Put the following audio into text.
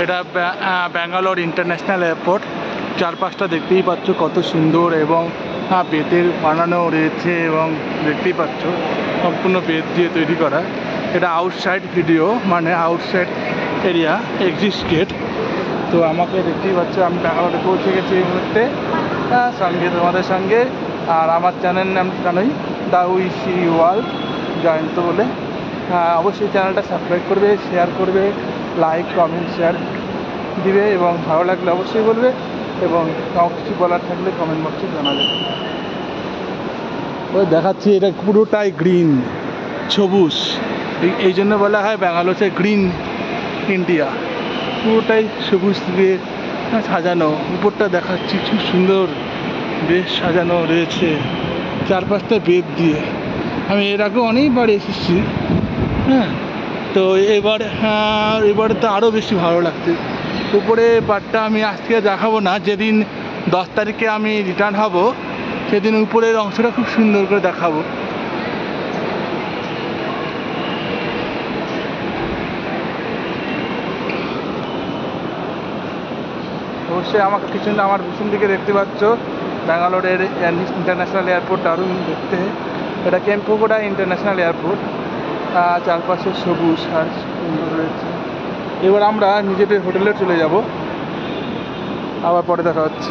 এটা Bangalore international airport. চারপাশটা দেখতেই পাচ্ছ কত সুন্দর এবং বেতের বানানো রয়েছে এবং দেখতেই পাচ্ছ সম্পূর্ণ বেত দিয়ে তৈরি করা। এটা আউটসাইড ভিডিও, মানে আউটসাইড এরিয়া, এক্সিট গেট। তো আমাকে দেখতেই পাচ্ছ আমি ব্যাঙ্গালোরে পৌঁছে গেছি এই মুহূর্তে, সঙ্গে তোমাদের সঙ্গে। আর আমার চ্যানেল নাম জানোই, দ্য উইসি ওয়ার্ল্ড জয়ন্ত বলে। অবশ্যই চ্যানেলটা সাবস্ক্রাইব করবে, শেয়ার করবে, লাইক কমেন্ট শেয়ার দিবে এবং ভালো লাগলে অবশ্যই বলবে, এবং কিছু বলার থাকলে কমেন্ট বক্সে জানাবে। ওই দেখাচ্ছি, এটা পুরোটাই গ্রিন, সবুজ। এই জন্য বলা হয় ব্যাঙ্গালোরে গ্রিন ইন্ডিয়া। পুরোটাই সবুজ দিয়ে সাজানো। উপরটা দেখাচ্ছি খুব সুন্দর, বেশ সাজানো রয়েছে চারপাশটা বেত দিয়ে। আমি এর আগে অনেকবার এসেছি, তো এবারে তো আরও বেশি ভালো লাগছে। উপরে পার্টটা আমি আজকে দেখাবো না, যেদিন 10 তারিখে আমি রিটার্ন হব সেদিন উপরের অংশটা খুব সুন্দর করে দেখাবো। অবশ্যই আমার পিছন দিকে দেখতে পাচ্ছ ব্যাঙ্গালোরের ইন্টারন্যাশনাল এয়ারপোর্ট, দারুণ দেখতে। এটা কেম্পুগোড়া ইন্টারন্যাশনাল এয়ারপোর্ট। চারপাশে সবুজ আর সুন্দর রয়েছে। এবার আমরা নিজেদের হোটেলে চলে যাব, আবার পরে দেখা হচ্ছে।